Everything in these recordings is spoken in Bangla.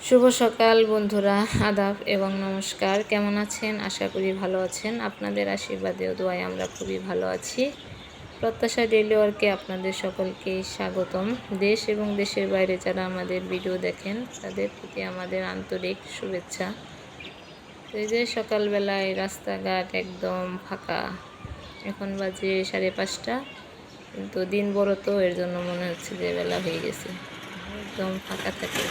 শুভ সকাল বন্ধুরা, আদাব এবং নমস্কার। কেমন আছেন? আশা করি ভালো আছেন। আপনাদের আশীর্বাদে ও দোয়ায় আমরা খুবই ভালো আছি। প্রত্যাশা ডেইলি ওয়ার্কে আপনাদের সকলকে স্বাগতম। দেশ এবং দেশের বাইরে যারা আমাদের ভিডিও দেখেন তাদের প্রতি আমাদের আন্তরিক শুভেচ্ছা। তো এই যে সকালবেলায় রাস্তাঘাট একদম ফাঁকা। এখন বাজে 5:30, কিন্তু দিন বড় তো এর জন্য মনে হচ্ছে যে বেলা হয়ে গেছে। একদম ফাঁকা থাকে,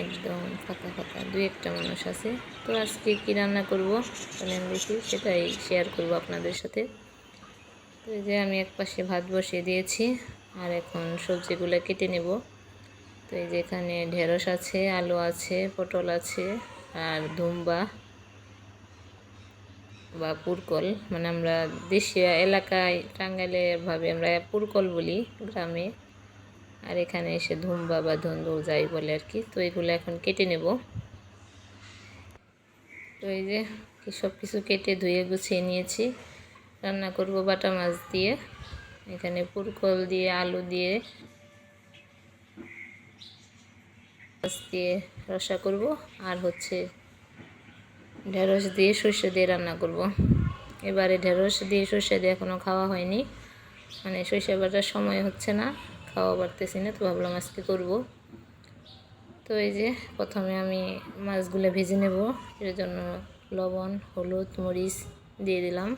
একদম ফাঁকা ফাঁকা, দুই একটা মানুষ আছে। তো আজকে কি রান্না করব বলেন দেখি, সেটাই শেয়ার করব আপনাদের সাথে। তো এই যে আমি এক পাশে ভাত বসিয়ে দিয়েছি, আর এখন সবজিগুলো কেটে নেব। তো এই যে এখানে ঢেঁড়স আছে, আলু আছে, পটল আছে, আর ধুম্বা বা পুরকল, মানে আমরা দেশীয় এলাকায় টাঙ্গাইলের ভাবে আমরা পুরকল বলি গ্রামে, আর এখানে এসে ধুম্বা বা ধুন্দুল যাই বলে আর কি। তো এগুলো এখন কেটে নেব। তো এই যে সব কিছু কেটে ধুয়ে গুছিয়ে নিয়েছি। রান্না করব বাটা মাছ দিয়ে, এখানে পুরকল দিয়ে, আলু দিয়ে, মাছ দিয়ে রসা করব, আর হচ্ছে ঢেঁড়স দিয়ে সর্ষে দিয়ে রান্না করব। এবারে ঢেঁড়স দিয়ে সর্ষে দিয়ে এখনও খাওয়া হয়নি, মানে সর্ষে বাটার সময় হচ্ছে না, খাওয়া পারতেছি না, তো ভাবলাম আজকে করব। তো এই যে প্রথমে আমি মাছগুলো ভেজে নেব। এর জন্য লবণ, হলুদ, মরিচ দিয়ে দিলাম।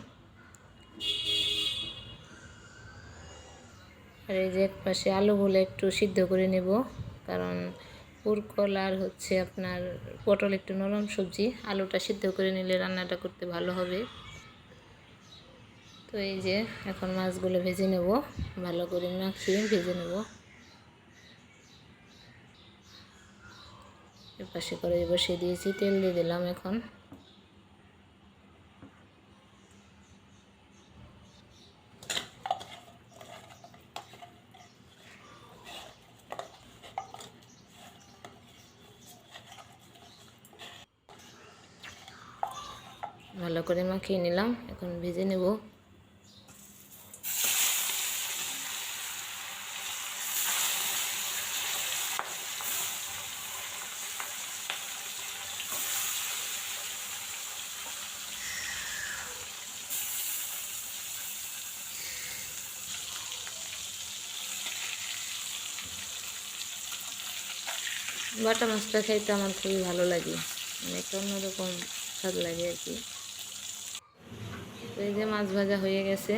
আর এই যে এক পাশে আলুগুলো একটু সিদ্ধ করে নেব, কারণ পুরকল আর হচ্ছে আপনার পটল একটু নরম সবজি, আলুটা সিদ্ধ করে নিলে রান্নাটা করতে ভালো হবে। তো এই যে এখন মাছগুলো ভেজে নেব, ভালো করে মাখিয়ে ভেজে নেব। এর পাশে করে বসিয়ে দিয়েছি, তেল দিয়ে দিলাম। এখন ভালো করে মাখিয়ে নিলাম, এখন ভেজে নেব। বাটা মাছটা খাইতে আমার খুবই ভালো লাগে, মানে একটা অন্যরকম স্বাদ লাগে আর কি। তো এই যে মাছ ভাজা হয়ে গেছে,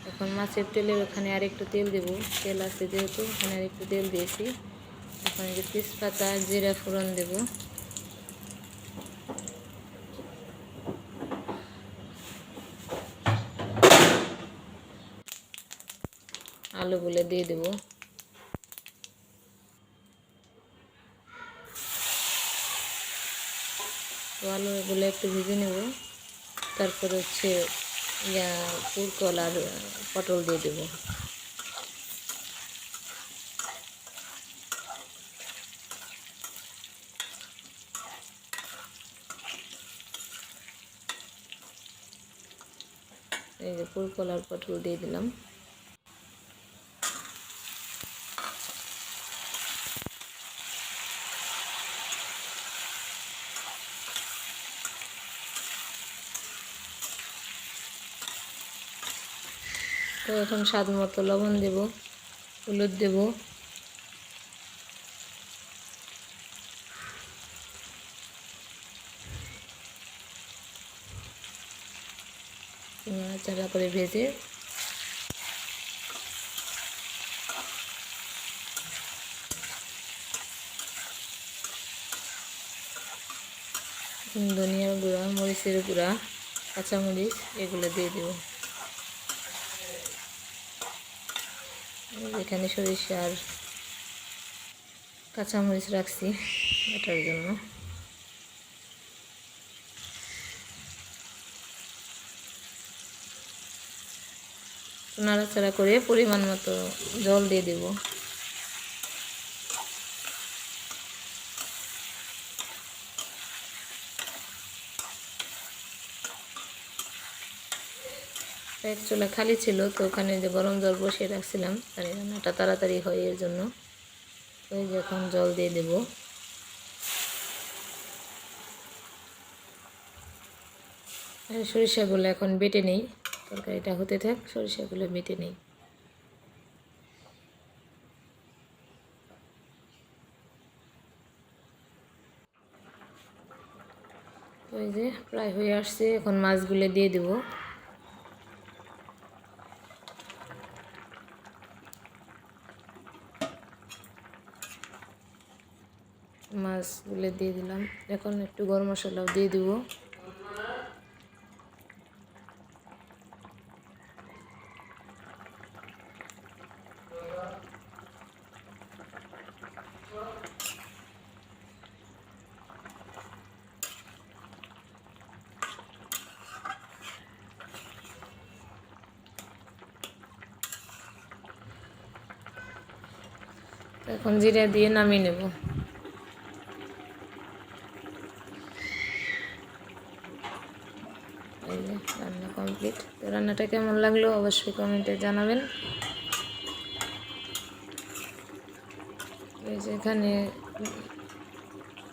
এখন মাছের তেলের ওখানে আর একটু তেল দেব, তেল আছে যেহেতু ওখানে আর একটু তেল দিয়েছি। এখন এই যে তেজপাতা, জিরা ফোড়ন দেব। আলুগুলো দিয়ে দেব। তো আলুগুলো একটু ভেজে নেব, তারপর হচ্ছে পুরকল আর পটল দিয়ে দেব। এই যে পুরকল আর পটল দিয়ে দিলাম। তো এখন স্বাদ মতো লবণ দেব, হলুদ দেব, নাড়াচাড়া করে ভেজে ধনিয়ার গুঁড়া, মরিচের গুঁড়া, কাঁচামরিচ এগুলো দিয়ে দেব। এখানে সরিষা আর কাঁচামরিচ রাখছি এটার জন্য। নাড়াচাড়া করে পরিমাণ মতো জল দিয়ে দেব। এক চুলা খালি ছিল, তো ওখানে যে গরম জল বসিয়ে রাখছিলাম, তাই রান্নাটা তাড়াতাড়ি হয় এর জন্য। তো এই যে এখন জল দিয়ে দেব। সরিষাগুলো এখন বেটে নেই, তরকারিটা হতে থাক, সরিষাগুলো বেটে নেই। তো এই যে প্রায় হয়ে আসছে, এখন মাছগুলো দিয়ে দেব। মাছগুলো দিয়ে দিলাম, এখন একটু গরম মশলাও দিয়ে দেব। এখন জিরা দিয়ে নামিয়ে নেব। এই যে রান্না কমপ্লিট। তো রান্নাটা কেমন লাগলো অবশ্যই কমেন্টে জানাবেন। এই যে এখানে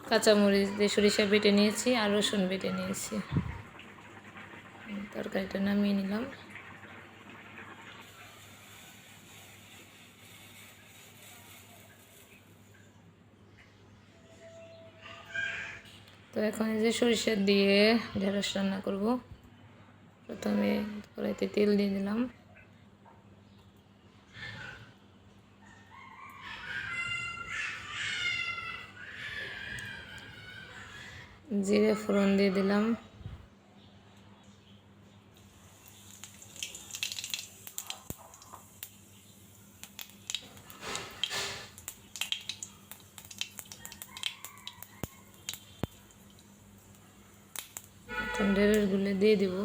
কাঁচামরিচ দিয়ে সরিষা বেটে নিয়েছি আর রসুন বেটে নিয়েছি। তরকারিটা নামিয়ে নিলাম। তো এখন এই যে সরিষা দিয়ে ঢেঁড়স রান্না করব। প্রথমে কড়াইতে তেল দিয়ে দিলাম, জিরে ফোড়ন দিয়ে দিলাম, এখন ঢেঁড়সগুলো দিয়ে দিব।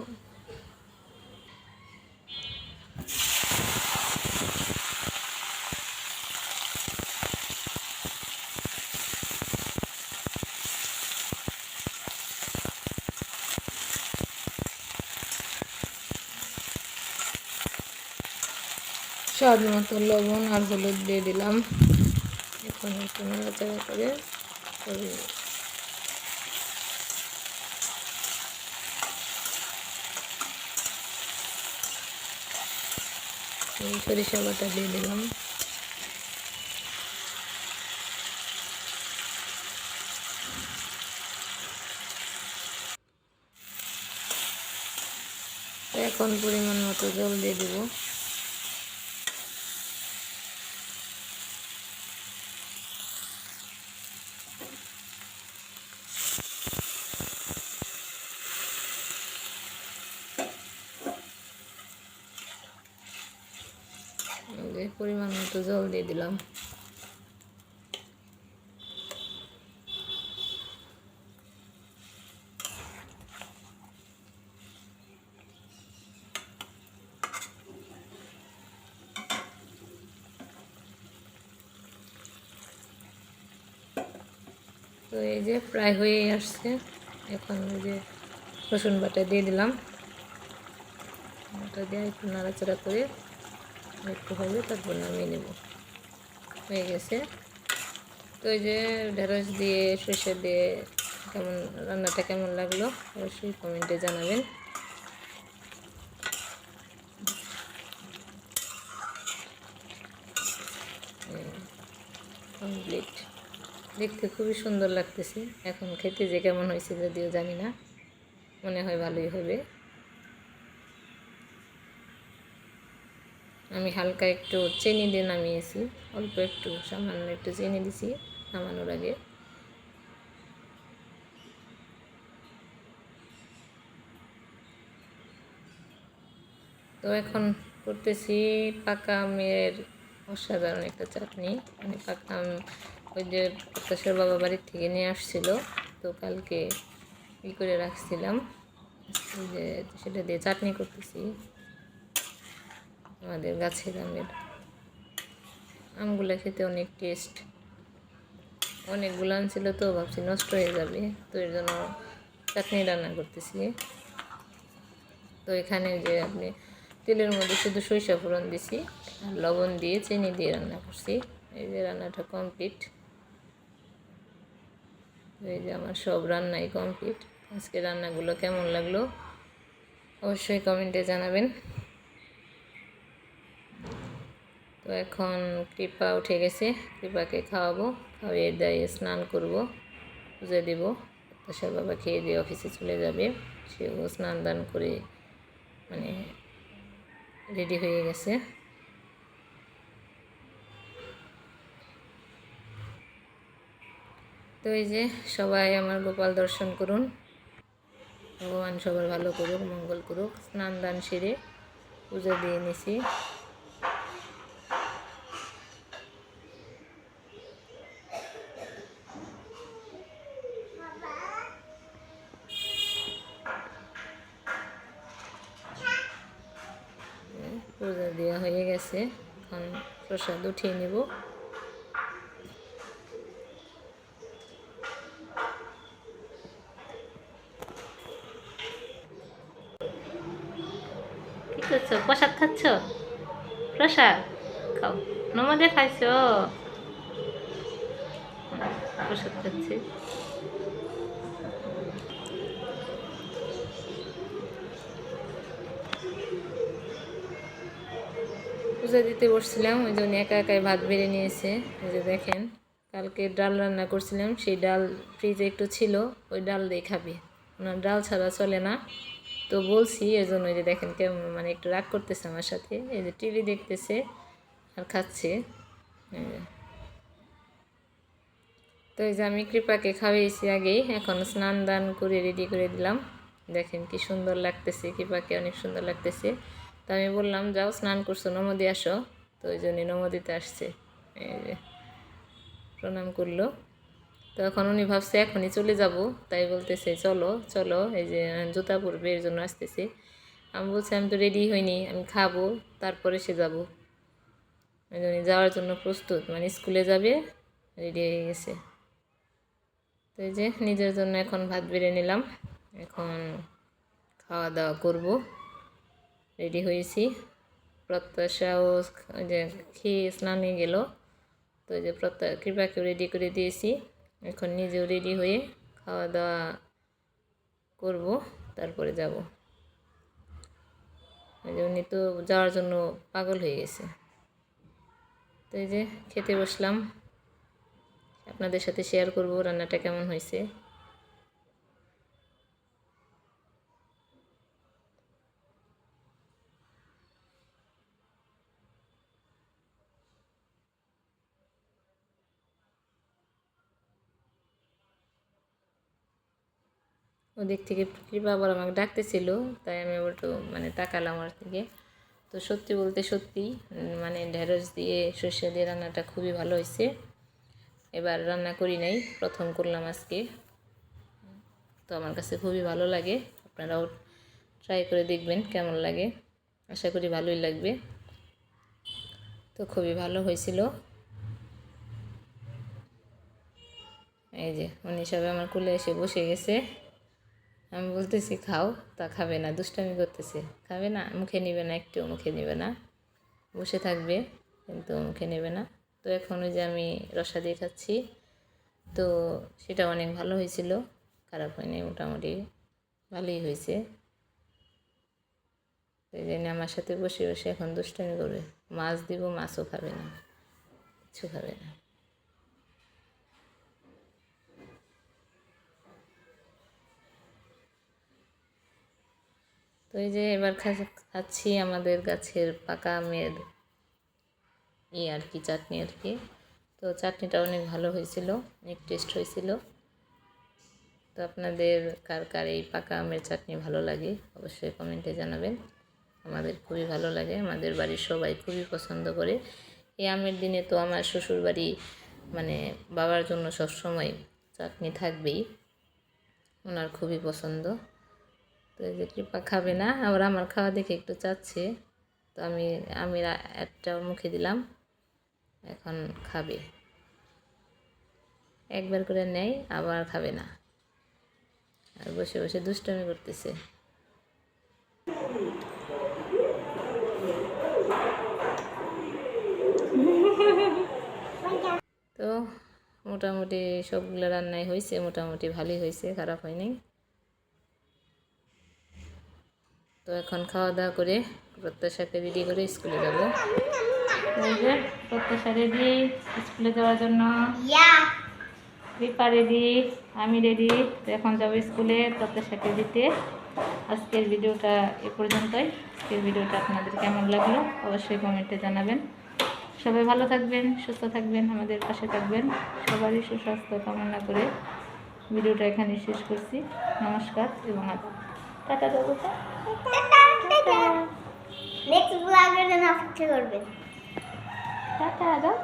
স্বাদ মতো লবণ আর হলুদ দিয়ে দিলাম। এখন একটু নাড়াচাড়া করে সরিষা বাটা দিয়ে দিলাম। এখন পরিমাণ মতো জল দিয়ে দেব। পরিমাণ মতো জল দিয়ে দিলাম। তো এই যে প্রায় হয়ে আসছে, এখন ওই যে রসুন বাটা দিয়ে দিলাম। ওটা দিয়ে একটু নাড়াচাড়া করে একটু হবে, তারপর নামিয়ে নেব। হয়ে গেছে। তো এই যে ঢেঁড়স দিয়ে সরষে দিয়ে কেমন রান্নাটা কেমন লাগলো অবশ্যই কমেন্টে জানাবেন। কমপ্লিট। দেখতে খুবই সুন্দর লাগতেছে। এখন খেতে যে কেমন হয়েছে যদিও জানি না, মনে হয় ভালোই হবে। আমি হালকা একটু চিনি দিয়ে নামিয়েছি, অল্প একটু সামান্য একটু চিনি দিছি নামানোর আগে। তো এখন করতেছি পাকা আমের অসাধারণ একটা চাটনি। মানে পাকা আম ওই যে প্রত্যাশার বাবা বাড়ির থেকে নিয়ে আসছিল, তো কালকে করে রাখছিলাম, ওই যে সেটা দিয়ে চাটনি করতেছি। আমাদের গাছের আমের আমগুলো খেতে অনেক টেস্ট। অনেকগুলো আনছিল তো ভাবছি নষ্ট হয়ে যাবে, তো এর জন্য চাটনি রান্না করতেছি। তো এখানে যে আপনি তেলের মধ্যে শুধু সরিষা ফোড়ন দিছি আর লবণ দিয়ে চিনি দিয়ে রান্না করছি। এই যে রান্নাটা কমপ্লিট। এই যে আমার সব রান্নাই কমপ্লিট। আজকে রান্নাগুলো কেমন লাগলো অবশ্যই কমেন্টে জানাবেন। তো এখন কৃপা উঠে গেছে, কৃপাকে খাওয়াবো, খাওয়িয়ে দিয়ে স্নান করব, পুজো দেব। তার বাবা খেয়ে দিয়ে অফিসে চলে যাবে, সেও স্নান দান করে মানে রেডি হয়ে গেছে। তো এই যে সবাই আমার গোপাল দর্শন করুন, ভগবান সবার ভালো করুক, মঙ্গল করুক। স্নান দান সেরে পুজো দিয়ে নিছি। পূজা দেওয়া হয়ে গেছে, এখন প্রসাদ উঠিয়ে নেব। কি করছো? প্রসাদ খাচ্ছ? প্রসাদ খাও, নমদে খাইছ? প্রসাদ খাচ্ছি। পূজা দিতে বসছিলাম, ওই জন্য একা একাই ভাত বেড়ে নিয়েছে। এই যে দেখেন, কালকে ডাল রান্না করছিলাম, সেই ডাল ফ্রিজে একটু ছিল, ওই ডাল দিয়ে খাবে, ওনার ডাল ছাড়া চলে না। তো বলছি, এই জন্য এই যে দেখেন কেমন মানে একটু রাগ করতেছে আমার সাথে। এই যে টিভি দেখতেছে আর খাচ্ছে। তো এই যে আমি কৃপাকে খাওয়াইছি আগেই, এখন স্নান দান করে রেডি করে দিলাম। দেখেন কি সুন্দর লাগতেছে, কৃপাকে অনেক সুন্দর লাগতেছে। তো আমি বললাম যাও স্নান করছো, নমদে আসো। তো ওই জন্যই নমদিতে আসছে। এই যে প্রণাম করলো। তো এখন উনি ভাবছে এখনই চলে যাব, তাই বলতেছে চলো চলো, এই যে জুতা পরবে এর জন্য আসতেছে। আমি বলছি আমি তো রেডি হইনি, আমি খাবো তারপরে সে যাব। ওই জন্য যাওয়ার জন্য প্রস্তুত, মানে স্কুলে যাবে, রেডি হয়ে গেছে। তো এই যে নিজের জন্য এখন ভাত বেড়ে নিলাম, এখন খাওয়া দাওয়া করব। রেডি হয়েছি, প্রত্যাশাও যে খেয়ে স্নানে গেল। তো এই যে কৃপাকেও রেডি করে দিয়েছি, এখন নিজেও রেডি হয়ে খাওয়া দাওয়া করব, তারপরে যাব। উনি তো যাওয়ার জন্য পাগল হয়ে গেছে। তো এই যে খেতে বসলাম, আপনাদের সাথে শেয়ার করব রান্নাটা কেমন হয়েছে। ওদিক থেকে কৃপা আবার আমাকে ডাকতেছিল, তাই আমি আবার একটু মানে তাকালাম আমার থেকে। তো সত্যি বলতে সত্যি মানে ঢেঁড়স দিয়ে সর্ষে দিয়ে রান্নাটা খুবই ভালো হয়েছে। এবার রান্না করি নাই, প্রথম করলাম আজকে। তো আমার কাছে খুবই ভালো লাগে, আপনারাও ট্রাই করে দেখবেন কেমন লাগে, আশা করি ভালোই লাগবে। তো খুবই ভালো হয়েছিল। এই যে উনি সবাই আমার কোলে এসে বসে গেছে, আমি বলতেছি খাও, তা খাবে না, দুষ্টামি করতেছে, খাবে না, মুখে নেবে না, একটু মুখে নেবে না, বসে থাকবে কিন্তু মুখে নেবে না। তো এখন ওই যে আমি রসা দিয়ে খাচ্ছি, তো সেটা অনেক ভালো হয়েছিল, খারাপ হয়নি, মোটামুটি ভালোই হয়েছে। এই জন্য আমার সাথে বসে বসে এখন দুষ্টামি করবে, মাছ দিব, মাছও খাবে না, কিছু খাবে না। তো এই যে এবার খাচ্ছি আমাদের গাছের পাকা আমের আর কি চাটনি আর কি। তো চাটনিটা অনেক ভালো হয়েছিল, অনেক টেস্ট হয়েছিল। তো আপনাদের কার কার এই পাকা আমের চাটনি ভালো লাগে অবশ্যই কমেন্টে জানাবেন। আমাদের খুবই ভালো লাগে, আমাদের বাড়ির সবাই খুবই পছন্দ করে। এই আমের দিনে তো আমার শ্বশুর বাড়ি মানে বাবার জন্য সবসময় চাটনি থাকবেই, ওনার খুবই পছন্দ। তো এই যে কৃপা খাবে না, আবার আমার খাওয়া দেখে একটু চাচ্ছে, তো আমি একটা মুখে দিলাম, এখন খাবে, একবার করে নেয় আবার খাবে না, আর বসে বসে দুষ্টামি করতেছে। মোটামুটি সবগুলো রান্নাই হয়েছে, মোটামুটি ভালোই হয়েছে, খারাপ হয়নি। তো এখন খাওয়া দাওয়া করে প্রত্যাশাকে রেডি করে স্কুলে যাব। প্রত্যাশা রেডি স্কুলে যাওয়ার জন্য, রিপা রেডি, আমি রেডি। তো এখন যাবো স্কুলে প্রত্যাশাকে দিতে। আজকের ভিডিওটা এ পর্যন্তই। আজকের ভিডিওটা আপনাদের কেমন লাগলো অবশ্যই কমেন্টে জানাবেন। সবাই ভালো থাকবেন, সুস্থ থাকবেন, আমাদের পাশে থাকবেন। সবারই সুস্বাস্থ্য কামনা করে ভিডিওটা এখানে শেষ করছি। নমস্কার এবং আদাব। টাটা দেবো, নেক্সট ব্লগের জন্য অপেক্ষা করবেন। টাটা দাও।